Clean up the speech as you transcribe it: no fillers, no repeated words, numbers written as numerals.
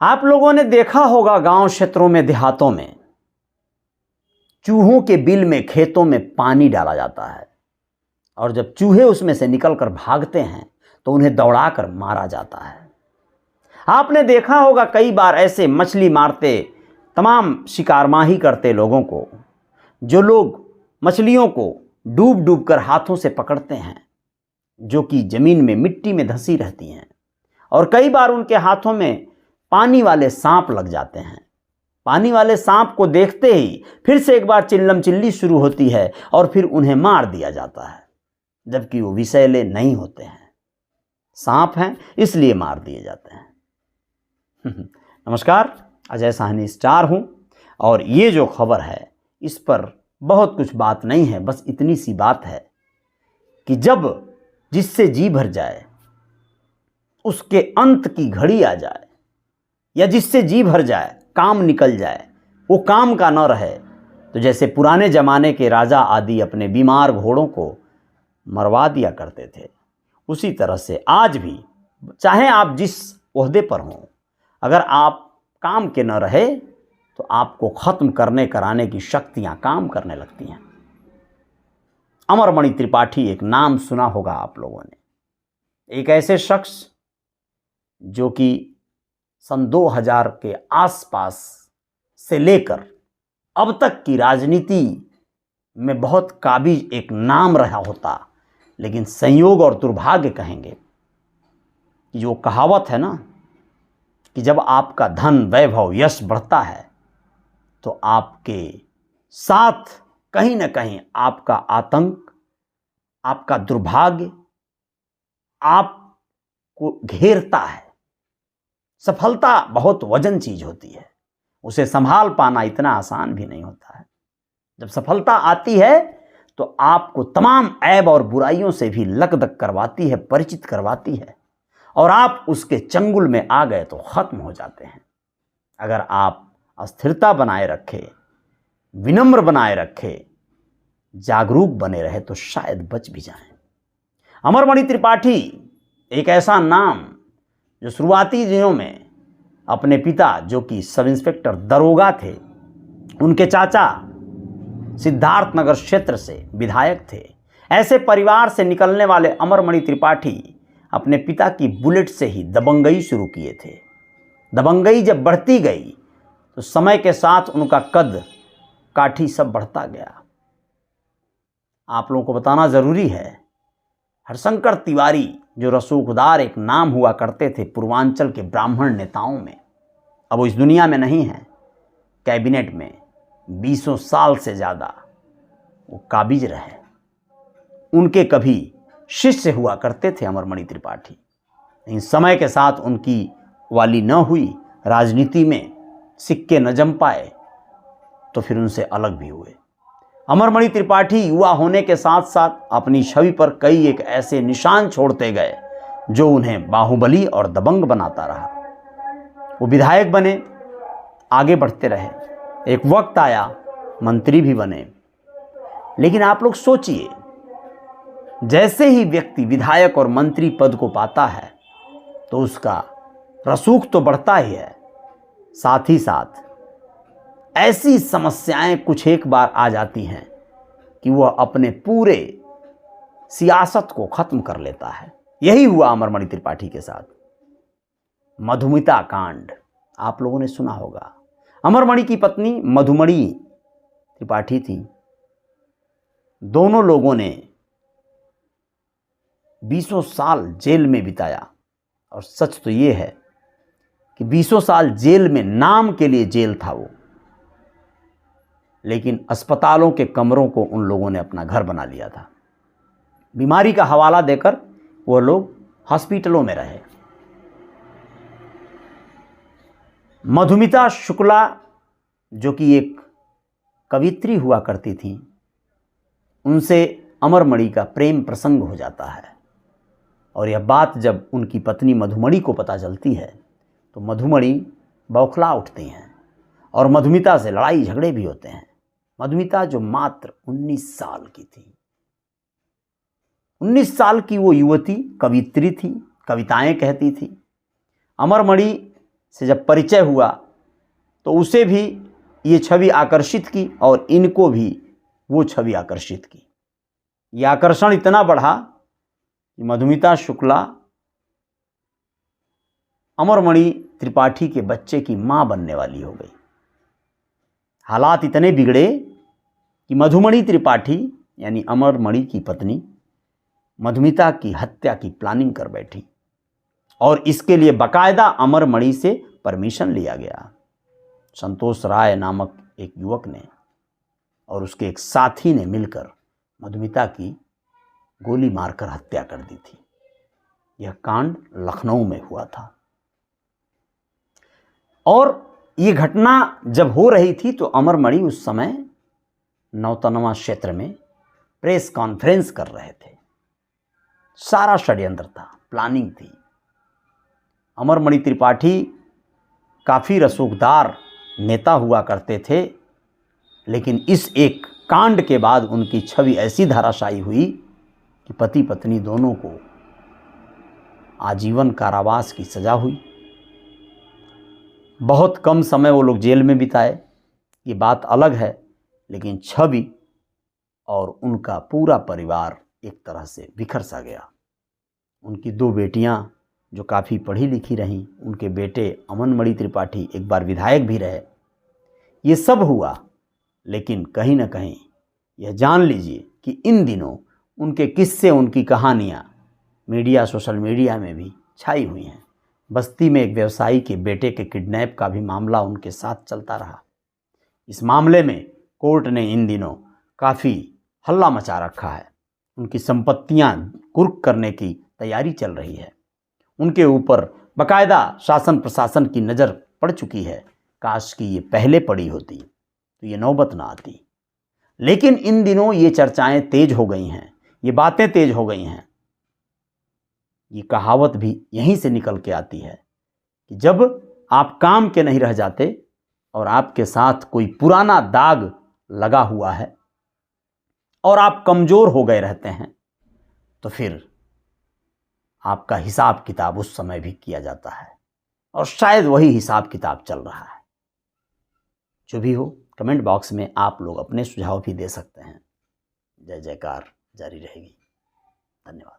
आप लोगों ने देखा होगा गांव क्षेत्रों में, देहातों में चूहों के बिल में, खेतों में पानी डाला जाता है और जब चूहे उसमें से निकलकर भागते हैं तो उन्हें दौड़ाकर मारा जाता है। आपने देखा होगा कई बार ऐसे मछली मारते, तमाम शिकारमाही करते लोगों को, जो लोग मछलियों को डूब डूब कर हाथों से पकड़ते हैं, जो कि जमीन में मिट्टी में धंसी रहती हैं, और कई बार उनके हाथों में पानी वाले सांप लग जाते हैं। पानी वाले सांप को देखते ही फिर से एक बार चिल्लम चिल्ली शुरू होती है और फिर उन्हें मार दिया जाता है, जबकि वो विषैले नहीं होते हैं, सांप हैं इसलिए मार दिए जाते हैं। नमस्कार, अजय साहनी स्टार हूं और ये जो खबर है इस पर बहुत कुछ बात नहीं है, बस इतनी सी बात है कि जब जिससे जी भर जाए, उसके अंत की घड़ी आ जाए, या जिससे जी भर जाए, काम निकल जाए, वो काम का न रहे, तो जैसे पुराने ज़माने के राजा आदि अपने बीमार घोड़ों को मरवा दिया करते थे, उसी तरह से आज भी चाहे आप जिस ओहदे पर हों, अगर आप काम के न रहे तो आपको ख़त्म करने कराने की शक्तियाँ काम करने लगती हैं। अमरमणि त्रिपाठी एक नाम सुना होगा आप लोगों ने। एक ऐसे शख्स जो कि सन 2000 के आसपास से लेकर अब तक की राजनीति में बहुत काबिज एक नाम रहा होता, लेकिन संयोग और दुर्भाग्य कहेंगे कि जो कहावत है ना कि जब आपका धन, वैभव, यश बढ़ता है तो आपके साथ कहीं ना कहीं आपका आतंक, आपका दुर्भाग्य आपको घेरता है। सफलता बहुत वजन चीज होती है, उसे संभाल पाना इतना आसान भी नहीं होता है। जब सफलता आती है तो आपको तमाम ऐब और बुराइयों से भी लकदक करवाती है, परिचित करवाती है, और आप उसके चंगुल में आ गए तो खत्म हो जाते हैं। अगर आप अस्थिरता बनाए रखे, विनम्र बनाए रखे, जागरूक बने रहे तो शायद बच भी जाएं। अमरमणि त्रिपाठी एक ऐसा नाम जो शुरुआती दिनों में अपने पिता, जो कि सब इंस्पेक्टर दरोगा थे, उनके चाचा सिद्धार्थनगर क्षेत्र से विधायक थे, ऐसे परिवार से निकलने वाले अमरमणि त्रिपाठी अपने पिता की बुलेट से ही दबंगई शुरू किए थे। दबंगई जब बढ़ती गई तो समय के साथ उनका कद काठी सब बढ़ता गया। आप लोगों को बताना ज़रूरी है, हरशंकर तिवारी जो रसूखदार एक नाम हुआ करते थे पूर्वांचल के ब्राह्मण नेताओं में, अब वो इस दुनिया में नहीं है। कैबिनेट में 20 साल से ज़्यादा वो काबिज रहे। उनके कभी शिष्य हुआ करते थे अमरमणि त्रिपाठी, लेकिन समय के साथ उनकी वाली न हुई, राजनीति में सिक्के न जम पाए, तो फिर उनसे अलग भी हुए। अमरमणि त्रिपाठी युवा होने के साथ साथ अपनी छवि पर कई एक ऐसे निशान छोड़ते गए जो उन्हें बाहुबली और दबंग बनाता रहा। वो विधायक बने, आगे बढ़ते रहे, एक वक्त आया मंत्री भी बने। लेकिन आप लोग सोचिए, जैसे ही व्यक्ति विधायक और मंत्री पद को पाता है तो उसका रसूख तो बढ़ता ही है, साथ ही साथ ऐसी समस्याएं कुछ एक बार आ जाती हैं कि वह अपने पूरे सियासत को खत्म कर लेता है। यही हुआ अमरमणि त्रिपाठी के साथ। मधुमिता कांड आप लोगों ने सुना होगा। अमरमणि की पत्नी मधुमणि त्रिपाठी थी। दोनों लोगों ने 20 साल जेल में बिताया, और सच तो ये है कि 20 साल जेल में नाम के लिए जेल था वो, लेकिन अस्पतालों के कमरों को उन लोगों ने अपना घर बना लिया था। बीमारी का हवाला देकर वो लोग हॉस्पिटलों में रहे। मधुमिता शुक्ला जो कि एक कवित्री हुआ करती थी, उनसे अमरमणि का प्रेम प्रसंग हो जाता है, और यह बात जब उनकी पत्नी मधुमणि को पता चलती है तो मधुमणि बौखला उठती हैं और मधुमिता से लड़ाई झगड़े भी होते हैं। मधुमिता जो मात्र 19 साल की थी, 19 साल की वो युवती कवित्री थी, कविताएं कहती थी। अमरमणि से जब परिचय हुआ तो उसे भी ये छवि आकर्षित की और इनको भी वो छवि आकर्षित की। ये आकर्षण इतना बढ़ा कि मधुमिता शुक्ला अमरमणि त्रिपाठी के बच्चे की मां बनने वाली हो गई। हालात इतने बिगड़े कि मधुमणि त्रिपाठी यानी अमरमणि की पत्नी मधुमिता की हत्या की प्लानिंग कर बैठी और इसके लिए बाकायदा अमरमणि से परमिशन लिया गया। संतोष राय नामक एक युवक ने और उसके एक साथी ने मिलकर मधुमिता की गोली मारकर हत्या कर दी थी। यह कांड लखनऊ में हुआ था और ये घटना जब हो रही थी तो अमरमणि उस समय नौतनवा क्षेत्र में प्रेस कॉन्फ्रेंस कर रहे थे। सारा षड्यंत्र था, प्लानिंग थी। अमरमणि त्रिपाठी काफ़ी रसूखदार नेता हुआ करते थे, लेकिन इस एक कांड के बाद उनकी छवि ऐसी धाराशायी हुई कि पति पत्नी दोनों को आजीवन कारावास की सज़ा हुई। बहुत कम समय वो लोग जेल में बिताए, ये बात अलग है, लेकिन छवि और उनका पूरा परिवार एक तरह से बिखर सा गया। उनकी 2 बेटियां जो काफ़ी पढ़ी लिखी रहीं, उनके बेटे अमरमणि त्रिपाठी एक बार विधायक भी रहे। ये सब हुआ, लेकिन कहीं ना कहीं यह जान लीजिए कि इन दिनों उनके किस्से, उनकी कहानियाँ मीडिया, सोशल मीडिया में भी छाई हुई हैं। बस्ती में एक व्यवसायी के बेटे के किडनैप का भी मामला उनके साथ चलता रहा। इस मामले में कोर्ट ने इन दिनों काफ़ी हल्ला मचा रखा है। उनकी संपत्तियां कुर्क करने की तैयारी चल रही है। उनके ऊपर बाकायदा शासन प्रशासन की नज़र पड़ चुकी है। काश कि ये पहले पड़ी होती तो ये नौबत ना आती। लेकिन इन दिनों ये चर्चाएं तेज हो गई हैं, ये बातें तेज हो गई हैं। ये कहावत भी यहीं से निकल के आती है कि जब आप काम के नहीं रह जाते और आपके साथ कोई पुराना दाग लगा हुआ है और आप कमज़ोर हो गए रहते हैं, तो फिर आपका हिसाब किताब उस समय भी किया जाता है और शायद वही हिसाब किताब चल रहा है। जो भी हो, कमेंट बॉक्स में आप लोग अपने सुझाव भी दे सकते हैं। जय जयकार जारी रहेगी। धन्यवाद।